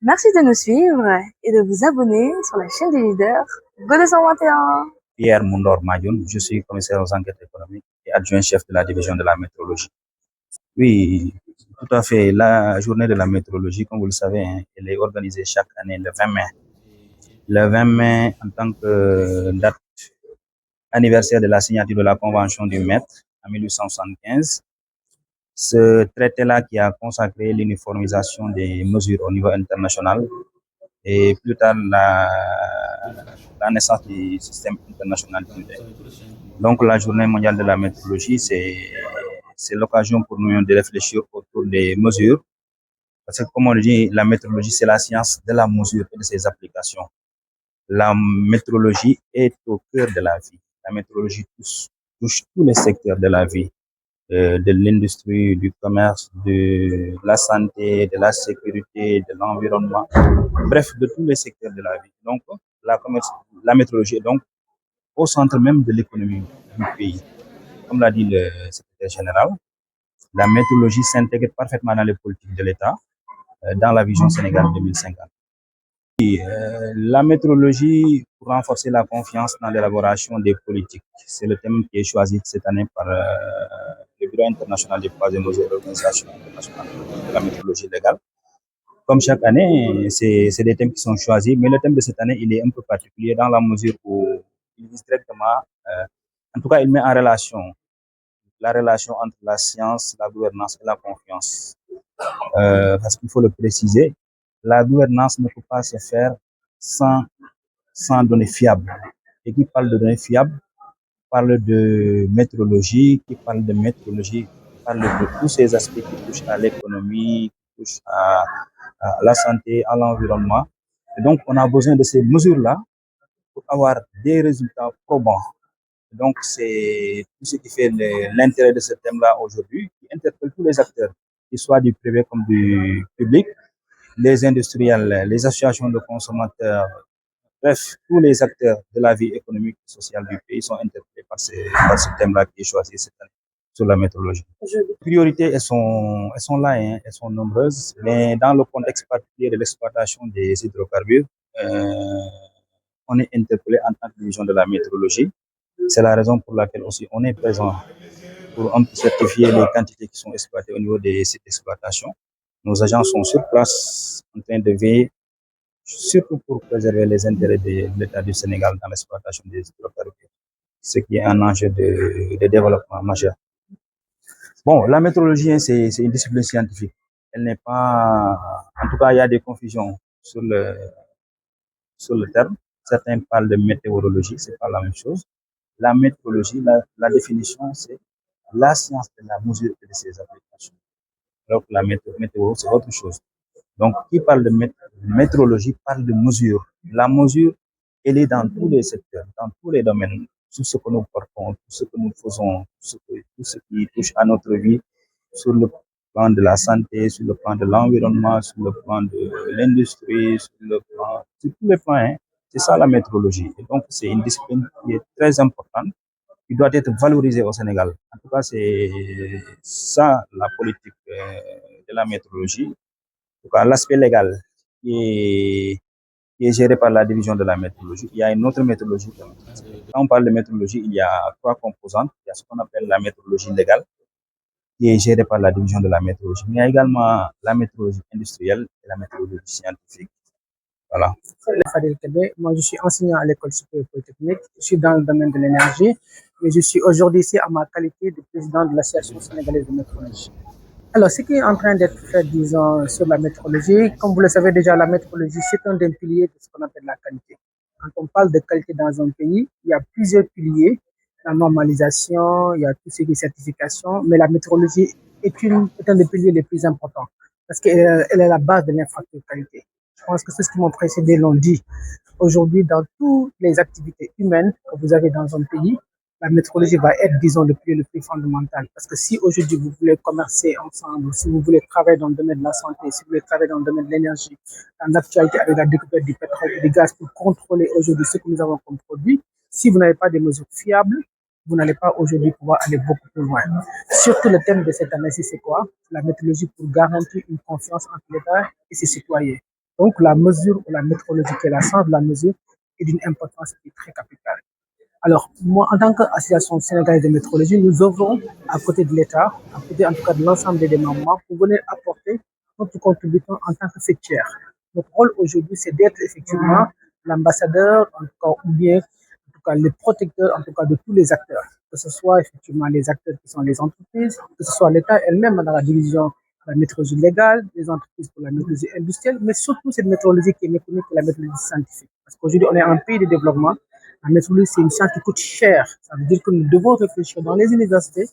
Merci de nous suivre et de vous abonner sur la chaîne des leaders Go 221. Pierre Moundor Madjoun, je suis commissaire aux enquêtes économiques et adjoint chef de la division de la météorologie. Oui, tout à fait. La journée de la météorologie, comme vous le savez, hein, elle est organisée chaque année le 20 mai. Le 20 mai, en tant que date anniversaire de la signature de la Convention du Mètre en 1875, ce traité-là qui a consacré l'uniformisation des mesures au niveau international et plus tard la naissance du système international d'unité. Donc la journée mondiale de la météorologie, c'est l'occasion pour nous de réfléchir autour des mesures. Parce que comme on le dit, la météorologie, c'est la science de la mesure et de ses applications. La météorologie est au cœur de la vie. La météorologie touche tous les secteurs de la vie, de l'industrie, du commerce, de la santé, de la sécurité, de l'environnement, bref, de tous les secteurs de la vie. Donc, la météorologie est donc au centre même de l'économie du pays. Comme l'a dit le secrétaire général, la météorologie s'intègre parfaitement dans les politiques de l'État, dans la vision Sénégal 2050. La météorologie pour renforcer la confiance dans l'élaboration des politiques. C'est le thème qui est choisi cette année par le Bureau international des poids et mesures de l'Organisation internationale de la météorologie légale. Comme chaque année, c'est des thèmes qui sont choisis, mais le thème de cette année, il est un peu particulier dans la mesure où il vise directement, en tout cas, il met en relation la relation entre la science, la gouvernance et la confiance. Parce qu'il faut le préciser, la gouvernance ne peut pas se faire sans, sans données fiables. Et qui parle de données fiables parle de météorologie, qui parle de météorologie parle de tous ces aspects qui touchent à l'économie, qui touchent à la santé, à l'environnement. Et donc, on a besoin de ces mesures-là pour avoir des résultats probants. Donc, c'est tout ce qui fait l'intérêt de ce thème-là aujourd'hui, qui interpelle tous les acteurs, qu'ils soient du privé comme du public, les industriels, les associations de consommateurs, bref, tous les acteurs de la vie économique et sociale du pays sont interpellés par ce thème-là qui est choisi cette année sur la météorologie. Les priorités, elles sont là, hein, elles sont nombreuses, mais dans le contexte particulier de l'exploitation des hydrocarbures, on est interpellé en tant que division de la météorologie. C'est la raison pour laquelle aussi on est présent pour certifier les quantités qui sont exploitées au niveau des sites d'exploitation. Nos agents sont sur place en train de veiller, surtout pour préserver les intérêts de l'État du Sénégal dans l'exploitation des hydrocarbures, ce qui est un enjeu de développement majeur. Bon, la météorologie, hein, c'est une discipline scientifique. Elle n'est pas, en tout cas, il y a des confusions sur le terme. Certains parlent de météorologie, c'est pas la même chose. La météorologie, la définition, c'est la science de la mesure et de ses applications. Alors que la météo, c'est autre chose. Donc, qui parle de météorologie parle de mesure. La mesure, elle est dans tous les secteurs, dans tous les domaines. Tout ce que nous portons, tout ce que nous faisons, tout ce qui touche à notre vie, sur le plan de la santé, sur le plan de l'environnement, sur le plan de l'industrie, sur tous les plans, hein. C'est ça la météorologie. Et donc, c'est une discipline qui est très importante, qui doit être valorisée au Sénégal. En tout cas, c'est ça la politique de la météorologie. En tout cas, l'aspect légal qui est géré par la division de la météorologie. Il y a une autre météorologie. Quand on parle de météorologie, il y a trois composantes. Il y a ce qu'on appelle la météorologie légale, qui est gérée par la division de la météorologie. Mais il y a également la météorologie industrielle et la météorologie scientifique. Voilà. Moi, je suis enseignant à l'école supérieure polytechnique. Je suis dans le domaine de l'énergie, mais je suis aujourd'hui ici à ma qualité de président de l'Association sénégalaise de météorologie. Alors, ce qui est en train d'être fait, disons, sur la météorologie, comme vous le savez déjà, la météorologie, c'est un des piliers de ce qu'on appelle la qualité. Quand on parle de qualité dans un pays, il y a plusieurs piliers. La normalisation, il y a tout ce qui est certification, mais la météorologie est un des piliers les plus importants parce qu'elle est la base de l'infrastructure qualité. Je pense que c'est ce qui m'ont précédé l'ont dit. Aujourd'hui, dans toutes les activités humaines que vous avez dans un pays, la météorologie va être, disons, le plus fondamental. Parce que si aujourd'hui vous voulez commercer ensemble, si vous voulez travailler dans le domaine de la santé, si vous voulez travailler dans le domaine de l'énergie, dans l'actualité avec la découverte du pétrole et du gaz pour contrôler aujourd'hui ce que nous avons comme produit, si vous n'avez pas des mesures fiables, vous n'allez pas aujourd'hui pouvoir aller beaucoup plus loin. Surtout le thème de cette année, c'est quoi? La météorologie pour garantir une confiance entre l'État et ses citoyens. Donc, la mesure ou la métrologie, qui est la science de la mesure, est d'une importance qui est très capitale. Alors, moi, en tant qu'association sénégalaise de métrologie, nous œuvrons à côté de l'État, à côté en tout cas de l'ensemble des membres, pour venir apporter notre contribution en tant que fêtière. Notre rôle aujourd'hui, c'est d'être effectivement l'ambassadeur, en tout cas, ou bien, en tout cas, le protecteur, en tout cas, de tous les acteurs, que ce soit effectivement les acteurs qui sont les entreprises, que ce soit l'État elle-même dans la division de la métrologie légale, les entreprises pour la métrologie industrielle, mais surtout cette métrologie qui est méconnue que la métrologie scientifique. Parce qu'aujourd'hui, on est un pays de développement. La métrologie, c'est une science qui coûte cher. Ça veut dire que nous devons réfléchir dans les universités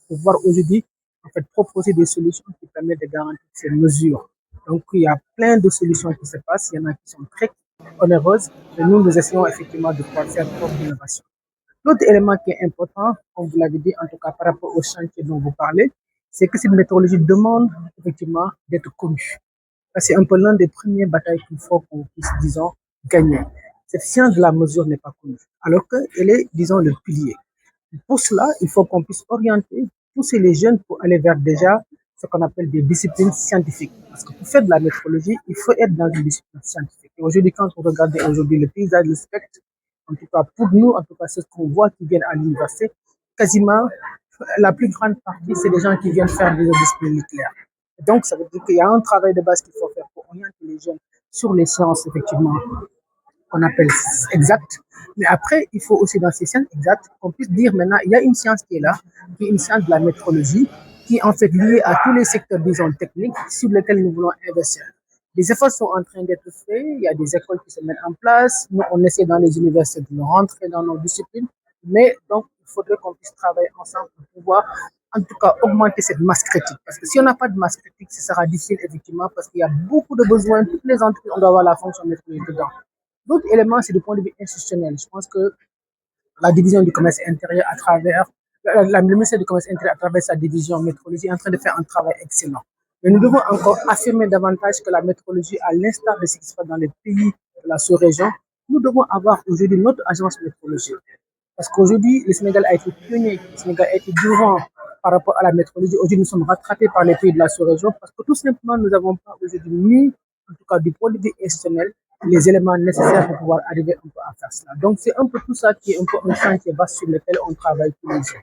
pour pouvoir aujourd'hui en fait, proposer des solutions qui permettent de garantir ces mesures. Donc, il y a plein de solutions qui se passent. Il y en a qui sont très onéreuses, mais nous essayons effectivement de pouvoir faire preuve d'innovation. L'autre élément qui est important, comme vous l'avez dit, en tout cas par rapport au chantier dont vous parlez, c'est que cette méthodologie demande effectivement d'être connue. C'est un peu l'un des premières batailles qu'il faut qu'on puisse, disons, gagner. Cette science de la mesure n'est pas connue, alors qu'elle est, disons, le pilier. Pour cela, il faut qu'on puisse orienter, pousser les jeunes pour aller vers déjà ce qu'on appelle des disciplines scientifiques. Parce que pour faire de la métrologie, il faut être dans une discipline scientifique. Et aujourd'hui, quand on regarde aujourd'hui le paysage, le spectre, en tout cas pour nous, en tout cas c'est ce qu'on voit qui viennent à l'université, quasiment la plus grande partie, c'est des gens qui viennent faire des disciplines nucléaires. Donc, ça veut dire qu'il y a un travail de base qu'il faut faire pour orienter les jeunes sur les sciences, effectivement, qu'on appelle exactes. Mais après, il faut aussi dans ces sciences exactes qu'on puisse dire maintenant, il y a une science qui est là, qui est une science de la métrologie, qui est en fait liée à tous les secteurs, disons, techniques sur lesquels nous voulons investir. Les efforts sont en train d'être faits, il y a des écoles qui se mettent en place, nous on essaie dans les universités de rentrer dans nos disciplines, mais donc il faudrait qu'on puisse travailler ensemble pour pouvoir en tout cas augmenter cette masse critique. Parce que si on n'a pas de masse critique, ce sera difficile effectivement parce qu'il y a beaucoup de besoins, toutes les entreprises, on doit avoir la fonction métrologique dedans. L'autre élément, c'est du point de vue institutionnel. Je pense que la division du commerce intérieur à travers, le ministère du commerce intérieur à travers sa division métrologie est en train de faire un travail excellent. Mais nous devons encore affirmer davantage que la métrologie, à l'instar de ce qui se passe dans les pays de la sous-région, nous devons avoir aujourd'hui notre agence métrologique. Parce qu'aujourd'hui, le Sénégal a été pionnier, le Sénégal a été durant par rapport à la métrologie. Aujourd'hui, nous sommes rattrapés par les pays de la sous-région parce que tout simplement, nous n'avons pas aujourd'hui mis, en tout cas du point de vue institutionnel, les éléments nécessaires pour pouvoir arriver un peu à faire cela. Donc, c'est un peu tout ça qui est un peu un chantier vaste sur lequel on travaille tous les jours.